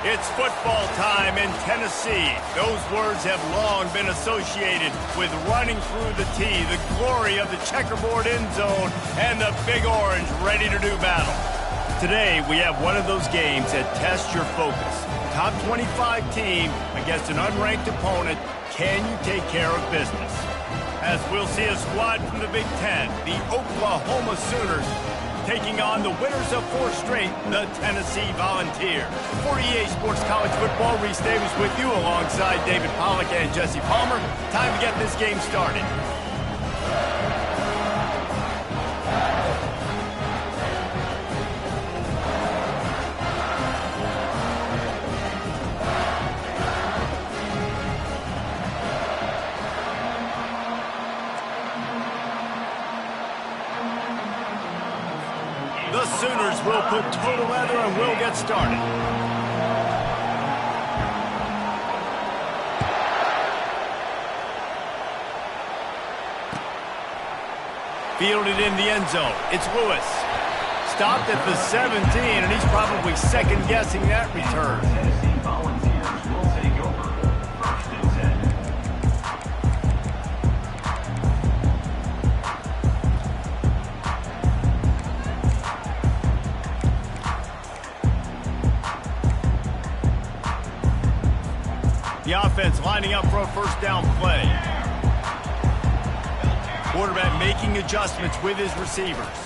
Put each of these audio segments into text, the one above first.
It's football time in Tennessee. Those words have long been associated with running through the tee, the glory of the checkerboard end zone, and the Big Orange ready to do battle. Today, we have one of those games that tests your focus. Top 25 team against an unranked opponent. Can you take care of business? As we'll see a squad from the Big Ten, the Oklahoma Sooners, taking on the winners of 4 straight, the Tennessee Volunteers. For EA Sports College Football, Reese Davis with you alongside David Pollack and Jesse Palmer. Time to get this game started. The Sooners will put total leather and will get started. Fielded in the end zone. It's Lewis. Stopped at the 17, and he's probably second-guessing that return. The offense lining up for a first down play. Quarterback making adjustments with his receivers.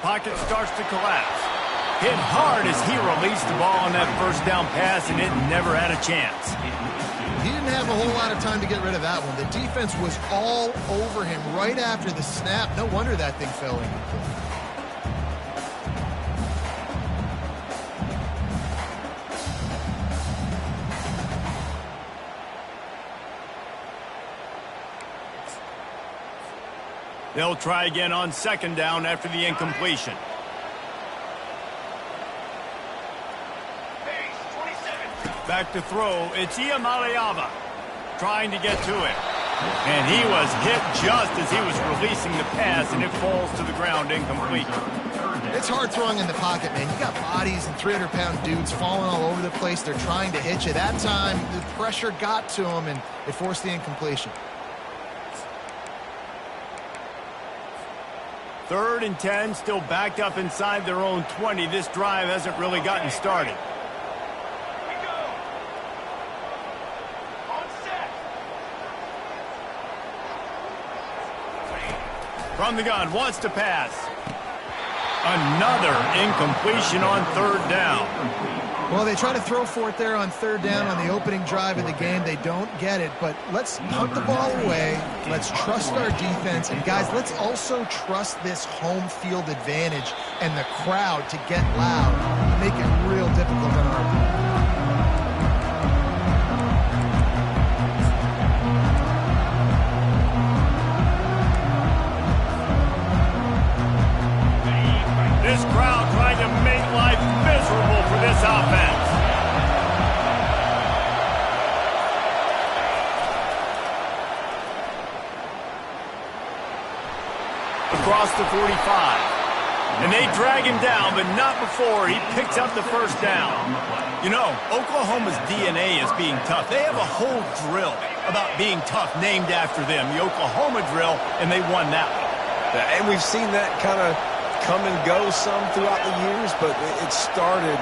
Pocket starts to collapse. Hit hard as he released the ball on that first down pass, and it never had a chance. He didn't have a whole lot of time to get rid of that one. The defense was all over him right after the snap. No wonder that thing fell in. They'll try again on second down after the incompletion. Back to throw. It's Iamaleava trying to get to him. And he was hit just as he was releasing the pass, and it falls to the ground incomplete. It's hard throwing in the pocket, man. You got bodies and 300-pound dudes falling all over the place. They're trying to hit you. That time, the pressure got to him, and it forced the incompletion. 3rd and 10, still backed up inside their own 20. This drive hasn't really gotten started. From the gun, wants to pass. Another incompletion on 3rd down. Well, they try to throw for it there on 3rd down on the opening drive of the game. They don't get it, but let's punt the ball away. Let's trust our defense. And, guys, let's also trust this home field advantage and the crowd to get loud and make it real difficult on our opponent. This crowd trying to make life miserable for this offense. Across the 45. And they drag him down, but not before he picks up the first down. You know, Oklahoma's DNA is being tough. They have a whole drill about being tough named after them, the Oklahoma drill, and they won that one. And we've seen that kind of come and go some throughout the years, but it started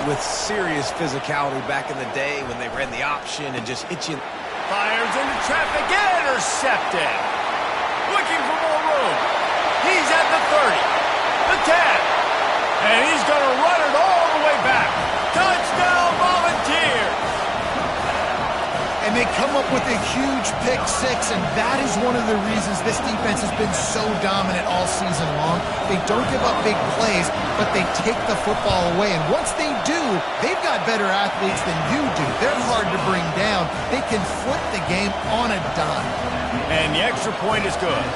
with serious physicality back in the day when they ran the option and just hit you. Fires into traffic, intercepted. Looking for more room. He's at the 30, the 10, and he's going to run it all the way back. Touchdown, Volunteers! And they come up with a huge pick-6, and that is one of the reasons this defense has been so dominant all season long. They don't give up big plays, but they take the football away. And once they do, they've got better athletes than you do. They're hard to bring down. They can flip the game on a dime. And the extra point is good.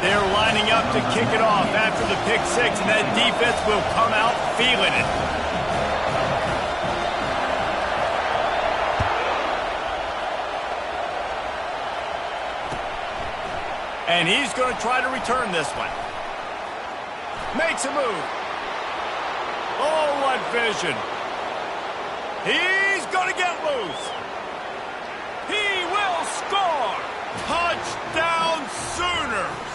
They're lining up to kick it off after the pick-6, and that defense will come out feeling it. And he's going to try to return this one. Makes a move. Oh, what vision. He's going to get loose. He will score. Touchdown Sooners.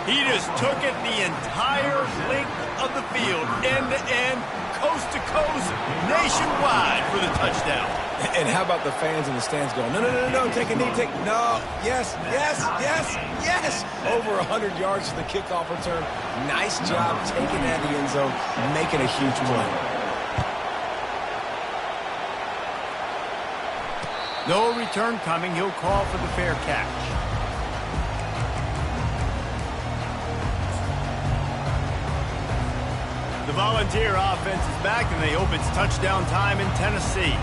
He just took it the entire length of the field, end to end, coast to coast, nationwide for the touchdown. And how about the fans in the stands going, no, no, no, no, take a knee, no, yes, yes, yes, yes. Over 100 yards for the kickoff return. Nice job taking that in the end zone, making a huge play. No return coming. He'll call for the fair catch. The Volunteer offense is back, and they hope it's touchdown time in Tennessee.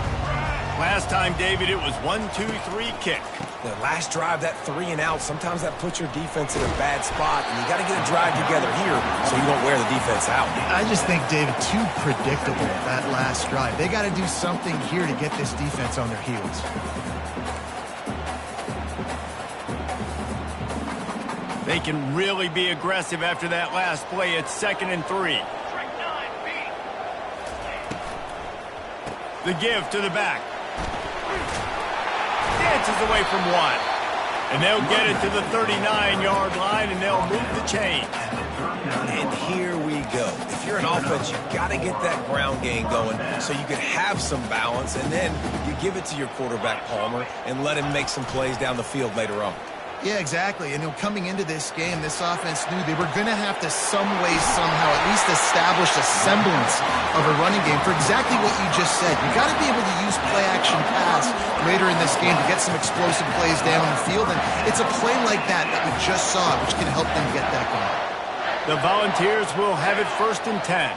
Last time, David, it was 1-2-3 kick. The last drive, that 3 and out, sometimes that puts your defense in a bad spot, and you got to get a drive together here so you don't wear the defense out. I just think, David, too predictable, that last drive. They got to do something here to get this defense on their heels. They can really be aggressive after that last play. It's 2nd and 3. The give to the back. Dances away from one. And they'll get it to the 39-yard line, and they'll move the chain. And here we go. If you're an offense, you've got to get that ground game going so you can have some balance, and then you give it to your quarterback, Palmer, and let him make some plays down the field later on. Yeah, exactly. And coming into this game, this offense knew they were going to have to some way, somehow, at least establish a semblance of a running game for exactly what you just said. You got to be able to use play-action pass later in this game to get some explosive plays down the field. And it's a play like that we just saw, which can help them get that going. The Volunteers will have it 1st and 10.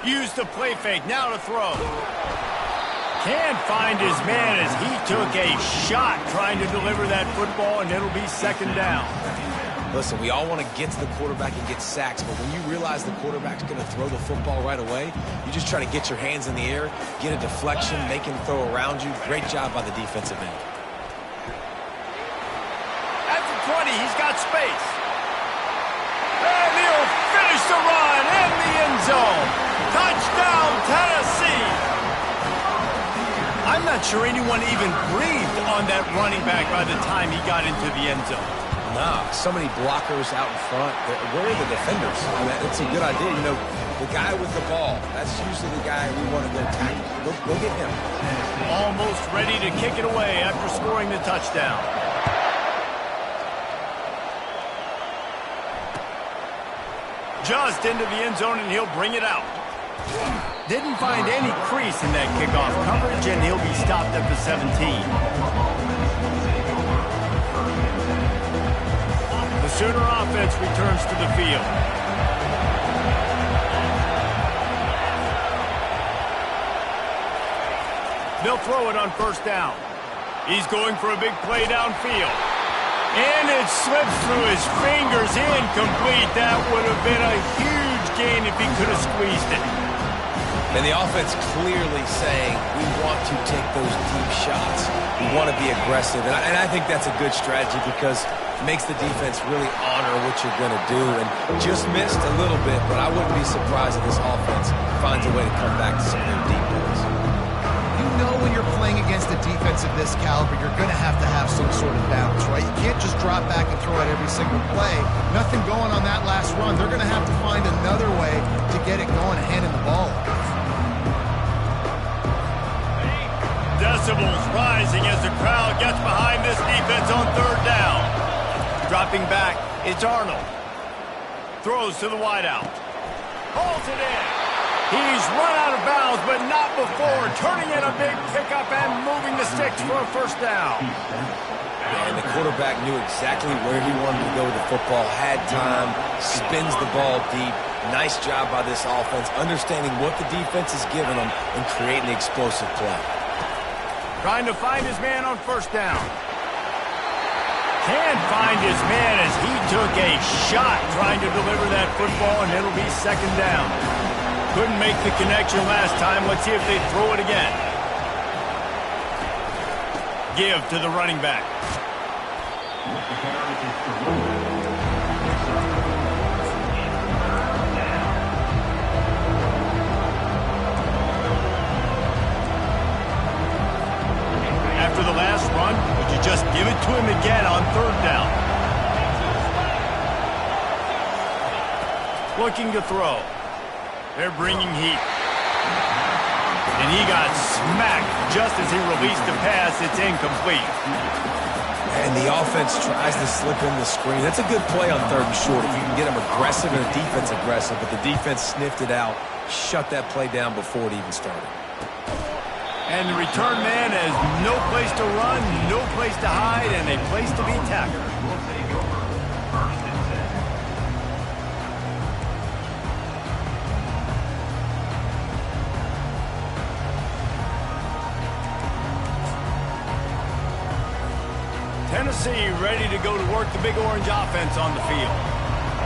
Use the play fake. Now to throw. Can't find his man as he took a shot trying to deliver that football, and it'll be 2nd down. Listen, we all want to get to the quarterback and get sacks, but when you realize the quarterback's going to throw the football right away, you just try to get your hands in the air, get a deflection, make him throw around you. Great job by the defensive end. At the 20, he's got space. And he'll finish the run in the end zone. Touchdown, Tennessee. I'm not sure anyone even breathed on that running back by the time he got into the end zone. Nah, so many blockers out in front. Where are the defenders? I mean, it's a good idea. You know, the guy with the ball, that's usually the guy we want to go tackle. Go get him. Almost ready to kick it away after scoring the touchdown. Just into the end zone, and he'll bring it out. Didn't find any crease in that kickoff coverage, and he'll be stopped at the 17. The Sooner offense returns to the field. They'll throw it on 1st down. He's going for a big play downfield. And it slips through his fingers, incomplete. That would have been a huge gain if he could have squeezed it. And the offense clearly saying, we want to take those deep shots. We want to be aggressive. And I think that's a good strategy because it makes the defense really honor what you're going to do. And just missed a little bit, but I wouldn't be surprised if this offense finds a way to come back to some of their deep balls. You know when you're playing against a defense of this caliber, you're going to have some sort of balance, right? You can't just drop back and throw it every single play. Nothing going on that last run. They're going to have to find another way to get it going and handing the ball off. Decibels rising as the crowd gets behind this defense on 3rd down. Dropping back, it's Arnold. Throws to the wideout. Holds it in. He's run out of bounds, but not before turning in a big pickup and moving the sticks for a 1st down. And the quarterback knew exactly where he wanted to go with the football, had time, spins the ball deep. Nice job by this offense, understanding what the defense is giving them and creating the explosive play. Trying to find his man on 1st down. Can't find his man as he took a shot trying to deliver that football, and it'll be 2nd down. Couldn't make the connection last time. Let's see if they throw it again. Give to the running back. it to him again on third down. Looking to throw. They're bringing heat. And he got smacked just as he released the pass. It's incomplete. And the offense tries to slip in the screen. That's a good play on third and short if you can get them aggressive and the defense aggressive. But the defense sniffed it out, shut that play down before it even started. And the return man has no place to run, no place to hide, and a place to be tackled. Tennessee ready to go to work the Big Orange offense on the field.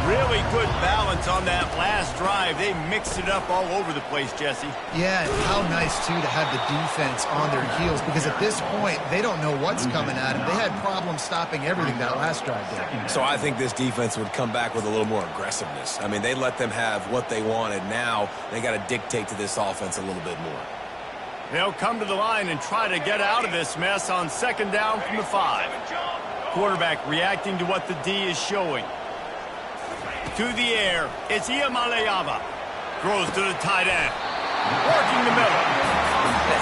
Really good balance on that last drive. They mixed it up all over the place, Jesse. Yeah, and how nice, too, to have the defense on their heels, because at this point, they don't know what's coming at them. They had problems stopping everything that last drive did. So I think this defense would come back with a little more aggressiveness. I mean, they let them have what they wanted. Now they got to dictate to this offense a little bit more. They'll come to the line and try to get out of this mess on second down from the 5. Quarterback reacting to what the D is showing. To the air, it's Iamaleava. Throws to the tight end. Working the middle.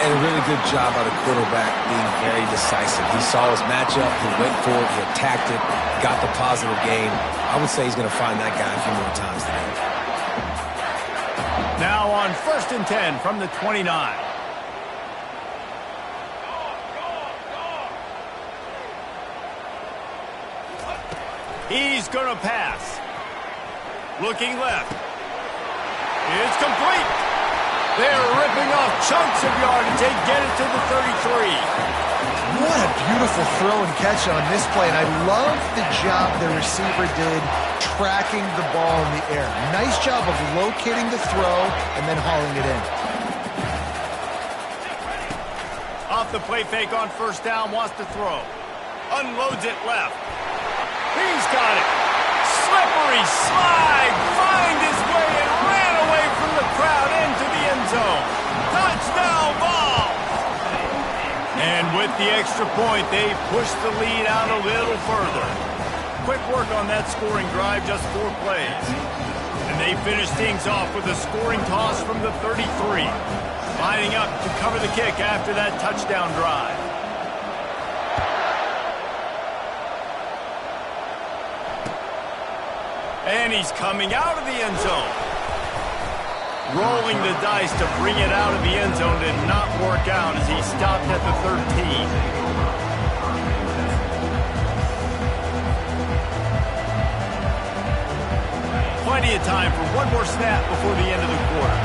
And a really good job by the quarterback being very decisive. He saw his matchup, he went for it, he attacked it, got the positive gain. I would say he's going to find that guy a few more times today. Now on 1st and 10 from the 29. He's going to pass. Looking left. It's complete. They're ripping off chunks of yardage. They get it to the 33. What a beautiful throw and catch on this play. And I love the job the receiver did tracking the ball in the air. Nice job of locating the throw and then hauling it in. Off the play fake on 1st down, wants to throw. Unloads it left. He's got it. Slippery slide. Find his way and ran away from the crowd into the end zone. Touchdown ball. And with the extra point, they push the lead out a little further. Quick work on that scoring drive, just 4 plays. And they finish things off with a scoring toss from the 33. Lining up to cover the kick after that touchdown drive. And he's coming out of the end zone. Rolling the dice to bring it out of the end zone did not work out as he stopped at the 13. Plenty of time for one more snap before the end of the quarter.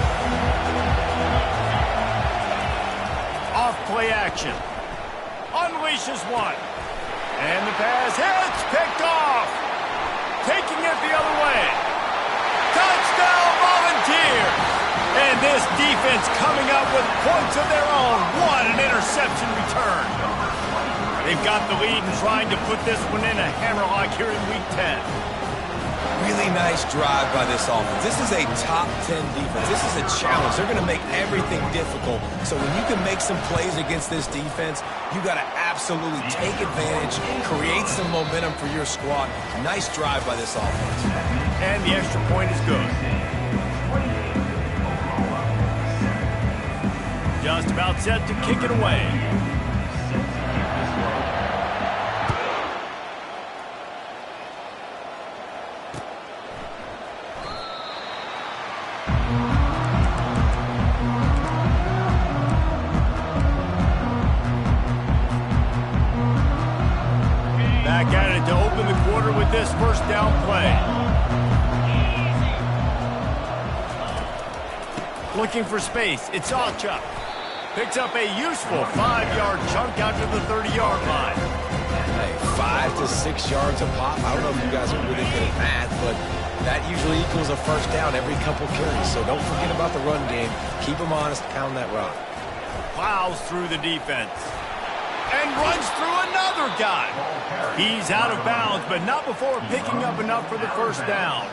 Off play action. Unleashes one. And the pass hits, picked off. Taking it the other way. Touchdown Volunteers! And this defense coming up with points of their own. What an interception return. They've got the lead and trying to put this one in a hammerlock here in Week 10. Really nice drive by this offense. This is a top 10 defense. This is a challenge. They're going to make everything difficult. So when you can make some plays against this defense, you got to absolutely take advantage, create some momentum for your squad. Nice drive by this offense. And the extra point is good. Just about set to kick it away. Back at it to open the quarter with this 1st down play. Looking for space. It's Ocha. Picks up a useful 5-yard chunk out to the 30-yard line. Hey, 5 to 6 yards a pop. I don't know if you guys are really good at math, but that usually equals a 1st down every couple carries. So don't forget about the run game. Keep them honest. Pound that rock. Plows through the defense. And runs through another guy. He's out of bounds, but not before picking up enough for the 1st down.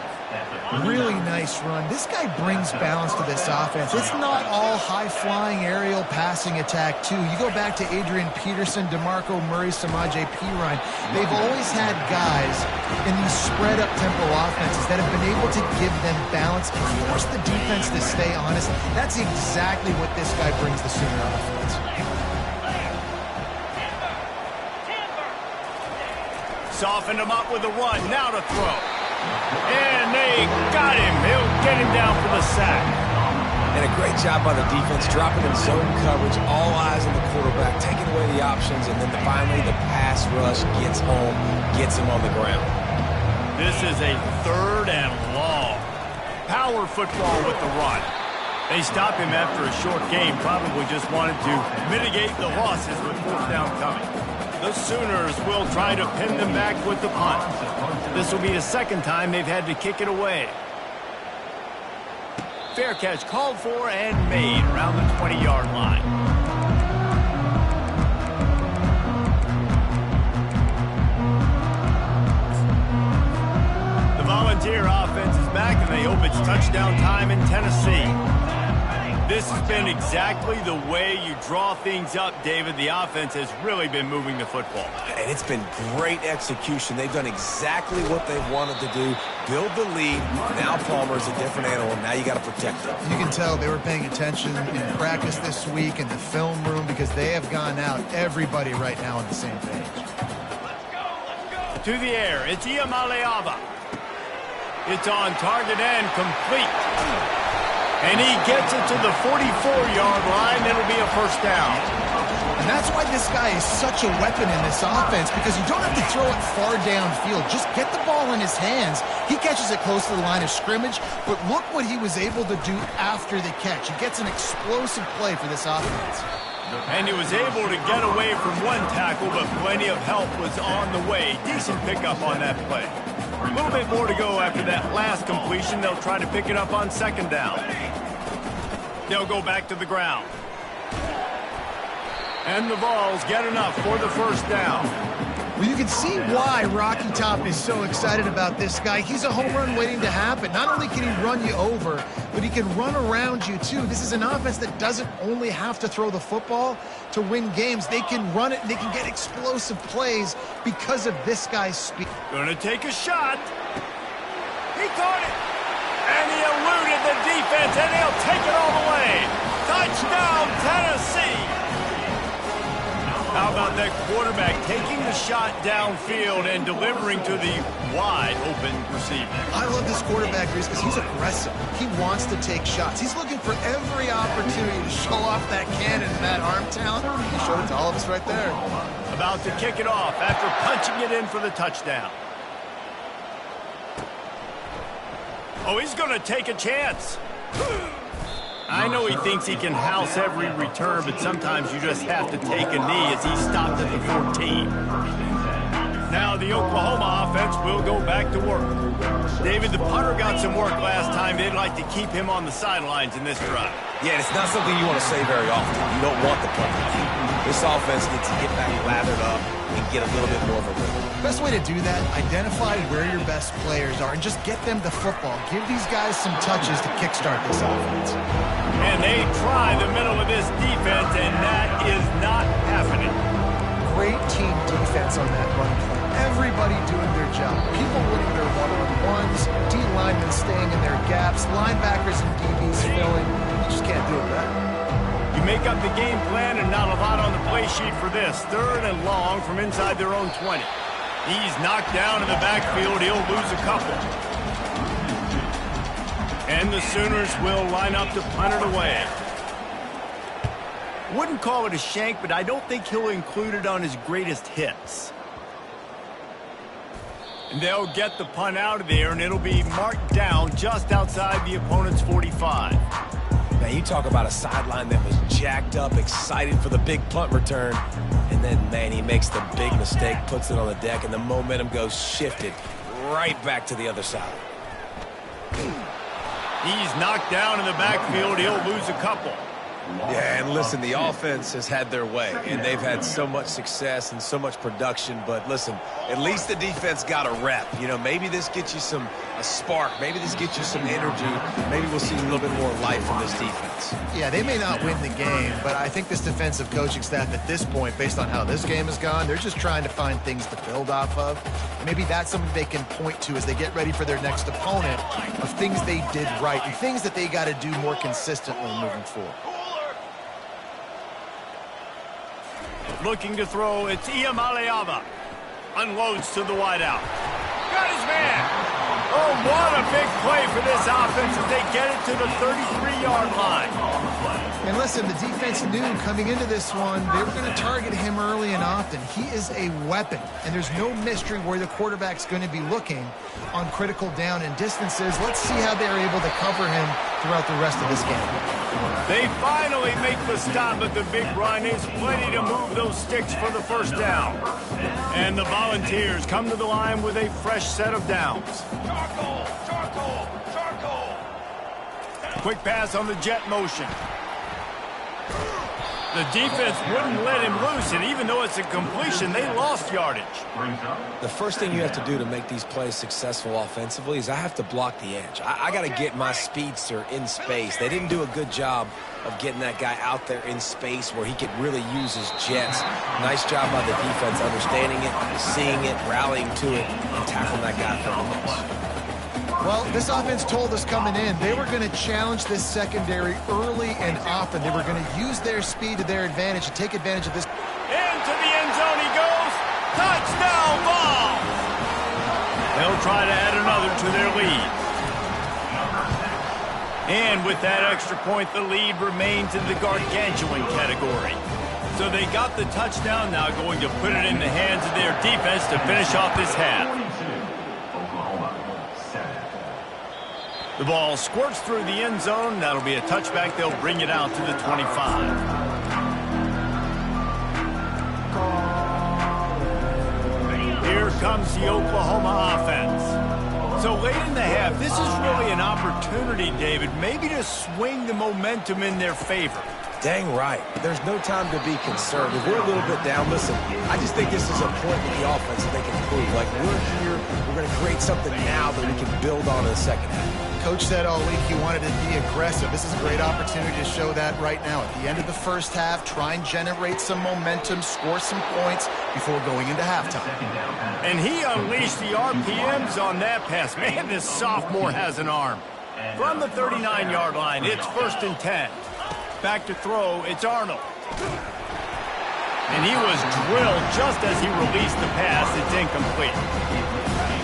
Really nice run. This guy brings balance to this offense. It's not all high-flying aerial passing attack, too. You go back to Adrian Peterson, DeMarco Murray, Samaje Perine. They've always had guys in these spread-up tempo offenses that have been able to give them balance and force the defense to stay honest. That's exactly what this guy brings the Sooner offense. Softened him up with a run. Now to throw. And they got him. He'll get him down for the sack. And a great job by the defense, dropping in zone coverage, all eyes on the quarterback, taking away the options, and then finally the pass rush gets home, gets him on the ground. This is a 3rd and long. Power football with the run. They stop him after a short game, probably just wanted to mitigate the losses with 4th down coming. The Sooners will try to pin them back with the punt. This will be the 2nd time they've had to kick it away. Fair catch called for and made around the 20-yard line. The Volunteer offense is back, and they hope it's touchdown time in Tennessee. This has been exactly the way you draw things up, David. The offense has really been moving the football. And it's been great execution. They've done exactly what they've wanted to do. Build the lead. Now Palmer's a different animal. Now you got to protect them. You can tell they were paying attention in practice this week in the film room because they have gone out, everybody right now on the same page. Let's go. To the air. It's Iamaleava. It's on target and complete. And he gets it to the 44-yard line. It'll be a 1st down. And that's why this guy is such a weapon in this offense, because you don't have to throw it far downfield. Just get the ball in his hands. He catches it close to the line of scrimmage, but look what he was able to do after the catch. He gets an explosive play for this offense. And he was able to get away from one tackle, but plenty of help was on the way. Decent pickup on that play. A little bit more to go after that last completion. They'll try to pick it up on 2nd down. They'll go back to the ground. And the Vols get enough for the 1st down. Well, you can see why Rocky Top is so excited about this guy. He's a home run waiting to happen. Not only can he run you over, but he can run around you, too. This is an offense that doesn't only have to throw the football to win games. They can run it, and they can get explosive plays because of this guy's speed. Gonna take a shot. He caught it. And he eluded the defense, and he'll take it all the way. Touchdown, Tennessee. How about that quarterback taking the shot downfield and delivering to the wide-open receiver? I love this quarterback because he's aggressive. He wants to take shots. He's looking for every opportunity to show off that cannon and that arm talent. He showed it to all of us right there. About to kick it off after punching it in for the touchdown. Oh, he's going to take a chance. I know he thinks he can house every return, but sometimes you just have to take a knee as he stopped at the 14. Now the Oklahoma offense will go back to work. David, the punter got some work last time. They'd like to keep him on the sidelines in this drive. Yeah, it's not something you want to say very often. You don't want the punter to keep. This offense needs to get back lathered up and get a little bit more of a rhythm. Best way to do that, identify where your best players are and just get them the football. Give these guys some touches to kickstart this offense. And they try the middle of this defense, and that is not happening. Great team defense on that run play. Everybody doing their job. People winning their one-on-ones, D-linemen staying in their gaps, linebackers and DBs filling. You just can't do it better. You make up the game plan and not a lot on the play sheet for this. 3rd and long from inside their own 20. He's knocked down in the backfield. He'll lose a couple. And the Sooners will line up to punt it away. Wouldn't call it a shank, but I don't think he'll include it on his greatest hits. And they'll get the punt out of there, and it'll be marked down just outside the opponent's 45. Now, you talk about a sideline that was jacked up, excited for the big punt return, and then, man, he makes the big mistake, puts it on the deck, and the momentum goes shifted right back to the other side. He's knocked down in the backfield. He'll lose a couple. Yeah, and listen, the offense has had their way, and they've had so much success and so much production. But listen, at least the defense got a rep. You know, maybe this gets you a spark. Maybe this gets you some energy. Maybe we'll see a little bit more life from this defense. Yeah, they may not win the game, but I think this defensive coaching staff at this point, based on how this game has gone, they're just trying to find things to build off of. Maybe that's something they can point to as they get ready for their next opponent of things they did right and things that they got to do more consistently moving forward. Looking to throw, it's Iamaleava. Unloads to the wideout. Got his man. Oh, what a big play for this offense as they get it to the 33-yard line. And listen, the defense knew coming into this one, they were going to target him early and often. He is a weapon, and there's no mystery where the quarterback's going to be looking on critical down and distances. Let's see how they're able to cover him throughout the rest of this game. They finally make the stop, but the big run is plenty to move those sticks for the first down. And the Volunteers come to the line with a fresh set of downs. Charcoal, charcoal, charcoal. Quick pass on the jet motion. The defense wouldn't let him loose, and even though it's a completion, they lost yardage. The first thing you have to do to make these plays successful offensively is I have to block the edge. I got to get my speedster in space. They didn't do a good job of getting that guy out there in space where he could really use his jets. Nice job by the defense understanding it, seeing it, rallying to it, and tackling that guy for a miss. Well, this offense told us coming in they were going to challenge this secondary early and often. They were going to use their speed to their advantage and take advantage of this. Into the end zone he goes. Touchdown ball. They'll try to add another to their lead. And with that extra point, the lead remains in the gargantuan category. So they got the touchdown, now going to put it in the hands of their defense to finish off this half. The ball squirts through the end zone. That'll be a touchback. They'll bring it out to the 25. Here comes the Oklahoma offense. So late in the half, this is really an opportunity, David, maybe to swing the momentum in their favor. Dang right. There's no time to be concerned. If we're a little bit down, listen, I just think this is a point with the offense that they can prove. Like, we're here, we're going to create something now that we can build on in the second half. Coach said all week he wanted to be aggressive. This is a great opportunity to show that right now. At the end of the first half, try and generate some momentum, score some points before going into halftime. And he unleashed the RPMs on that pass. Man, this sophomore has an arm. From the 39-yard line, it's 1st and 10. Back to throw, it's Arnold. And he was drilled just as he released the pass. It's incomplete.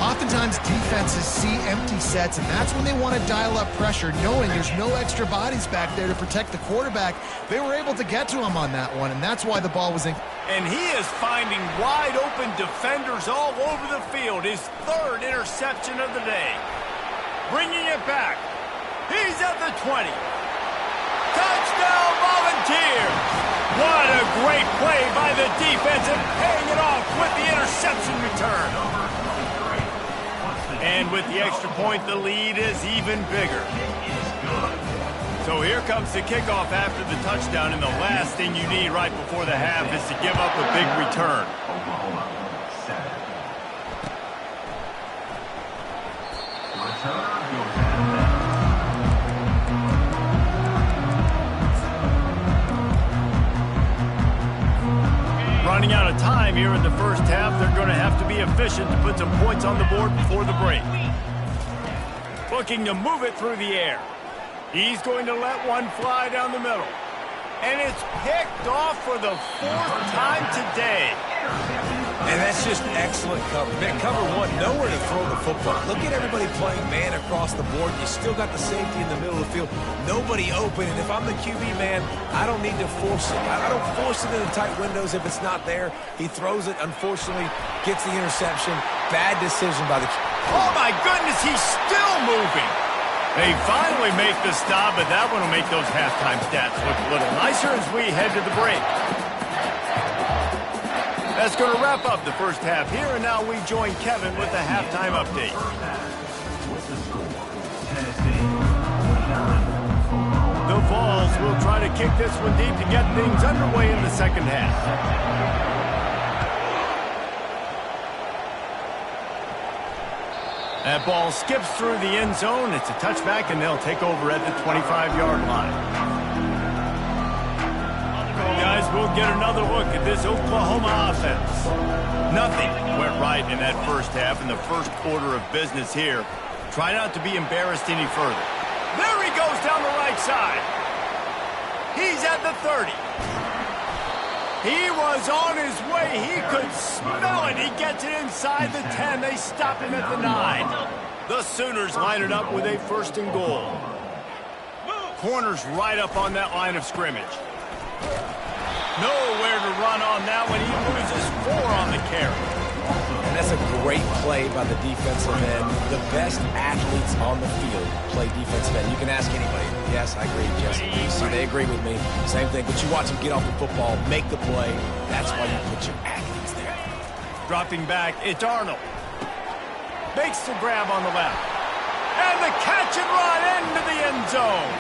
Oftentimes defenses see empty sets, and that's when they want to dial up pressure, knowing there's no extra bodies back there to protect the quarterback. They were able to get to him on that one, and that's why the ball was in. And he is finding wide open defenders all over the field. His 3rd interception of the day. Bringing it back. He's at the 20. Touchdown Volunteers! What a great play by the defense and paying it off with the interception return. And with the extra point, the lead is even bigger. So here comes the kickoff after the touchdown, and the last thing you need right before the half is to give up a big return. Running out of time here in the first half, they're going to have to be efficient to put some points on the board before the break. Looking to move it through the air. He's going to let one fly down the middle. And it's picked off for the 4th time today. And that's just excellent cover. Man, cover one, nowhere to throw the football. Look at everybody playing man across the board. You still got the safety in the middle of the field. Nobody open. And if I'm the QB, man, I don't need to force it. I don't force it in the tight windows if it's not there. He throws it, unfortunately, gets the interception. Bad decision by the QB. Oh, my goodness, he's still moving. They finally make the stop, but that one will make those halftime stats look a little nicer as we head to the break. That's going to wrap up the first half here, and now we join Kevin with the halftime update. The Vols Eagles will try to kick this one deep to get things underway in the second half. That ball skips through the end zone. It's a touchback, and they'll take over at the 25-yard line. Guys, we'll get another look at this Oklahoma offense. Nothing went right in that first half, in the first quarter of business here. Try not to be embarrassed any further. There he goes down the right side. He's at the 30. He was on his way. He could smell it. He gets it inside the 10. They stop him at the 9. The Sooners line it up with a 1st and goal. Corner's right up on that line of scrimmage. Nowhere to run on that one. He loses 4 on the carry. And that's a great play by the defensive end. The best athletes on the field play defensive end. You can ask anybody. Yes, I agree, Jesse. So they agree with me. Same thing. But you watch them get off the football, make the play. That's why you put your athletes there. Dropping back, it's Arnold. Makes the grab on the left. And the catch and run into the end zone.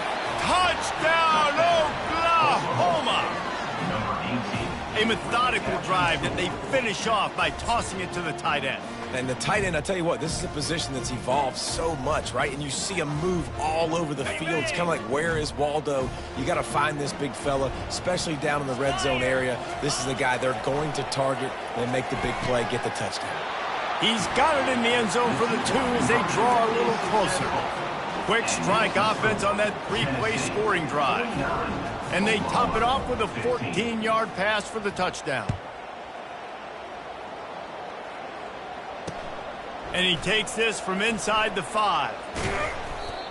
Touchdown, Oklahoma! A methodical drive that they finish off by tossing it to the tight end. And the tight end, I tell you what, this is a position that's evolved so much, right? And you see him move all over the field. It's kind of like, where is Waldo? You got to find this big fella, especially down in the red zone area. This is the guy they're going to target and make the big play, get the touchdown. He's got it in the end zone for the 2 as they draw a little closer. Quick strike offense on that 3-play scoring drive. And they top it off with a 14-yard pass for the touchdown. And he takes this from inside the 5.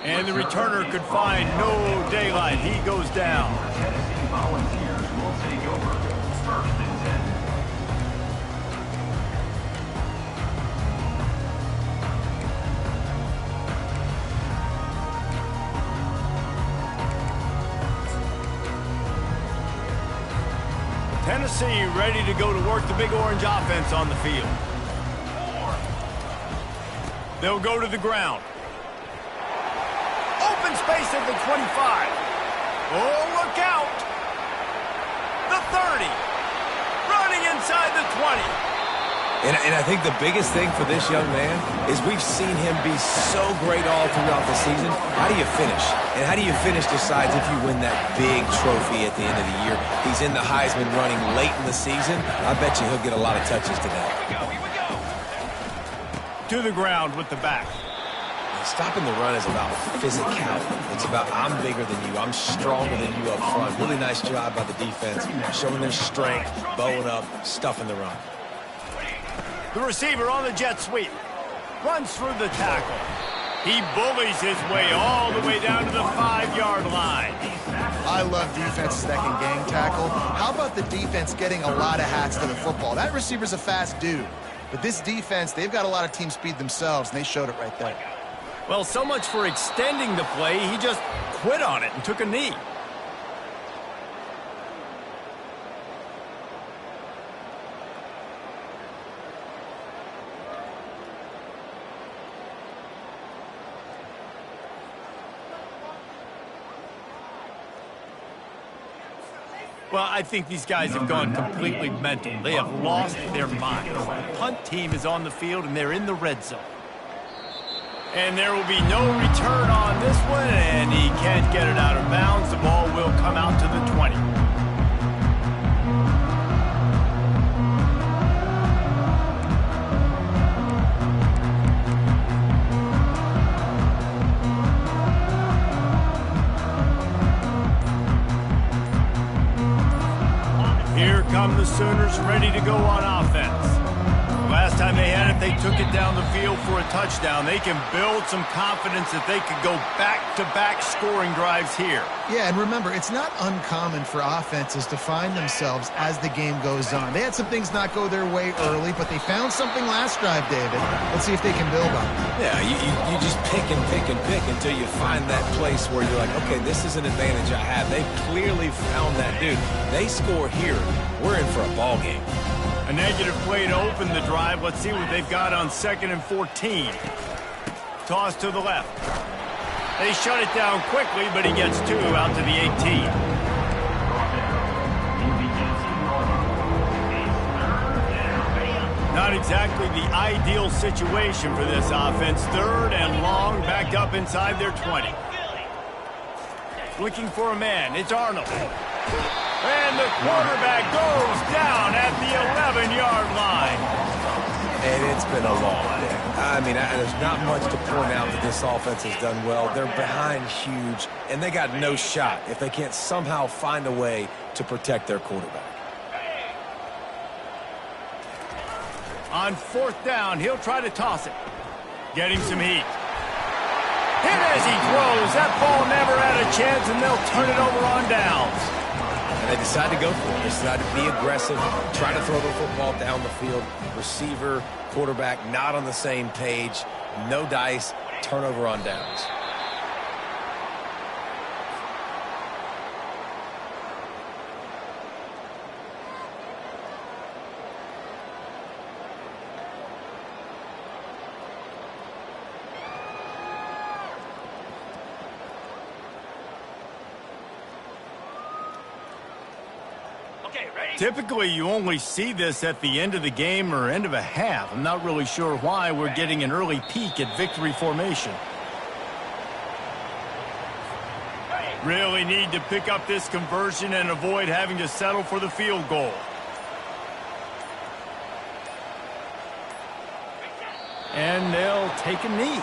And the returner could find no daylight. He goes down. Volunteers will take over 1st and 10. Tennessee ready to go to work the Big Orange offense on the field. They'll go to the ground. Open space at the 25. Oh, look out. The 30. Running inside the 20. And I think the biggest thing for this young man is we've seen him be so great all throughout the season. How do you finish? And how do you finish decides if you win that big trophy at the end of the year. He's in the Heisman running late in the season. I bet you he'll get a lot of touches today. To the ground with the back. Stopping the run is about physicality. It's about, I'm bigger than you. I'm stronger than you up front. Really nice job by the defense, showing their strength, bowing up, stuffing the run. The receiver on the jet sweep. Runs through the tackle. He bullies his way all the way down to the 5-yard line. I love defenses that can gang tackle. How about the defense getting a lot of hats to the football? That receiver's a fast dude. But this defense, they've got a lot of team speed themselves, and they showed it right there. Well, so much for extending the play. He just quit on it and took a knee. Well, I think these guys have gone completely mental. They have lost their minds. The punt team is on the field, and they're in the red zone. And there will be no return on this one, and he can't get it out of bounds. The ball will come out to the 20. Here come the Sooners ready to go on offense. Last time they had it, they took it down the field for a touchdown. They can build some confidence that they could go back-to-back scoring drives here. Yeah, and remember, it's not uncommon for offenses to find themselves as the game goes on. They had some things not go their way early, but they found something last drive, David. Let's see if they can build on it. Yeah, you just pick and pick and pick until you find that place where you're like, okay, this is an advantage I have. They've clearly found that dude. They score here, we're in for a ball game. A negative play to open the drive. Let's see what they've got on 2nd and 14. Toss to the left. They shut it down quickly, but he gets 2 out to the 18. Not exactly the ideal situation for this offense. 3rd and long, backed up inside their 20. Looking for a man. It's Arnold. And the quarterback goes down at the 11-yard line. And it's been a long day. I mean, there's not much to point out that this offense has done well. They're behind huge, and they got no shot if they can't somehow find a way to protect their quarterback. On 4th down, he'll try to toss it. Getting some heat. Hit as he throws. That ball never had a chance, and they'll turn it over on downs. And they decide to go for it. They decide to be aggressive, try to throw the football down the field. Receiver, quarterback, not on the same page. No dice, turnover on downs. Typically, you only see this at the end of the game or end of a half. I'm not really sure why we're getting an early peek at victory formation. Really need to pick up this conversion and avoid having to settle for the field goal. And they'll take a knee.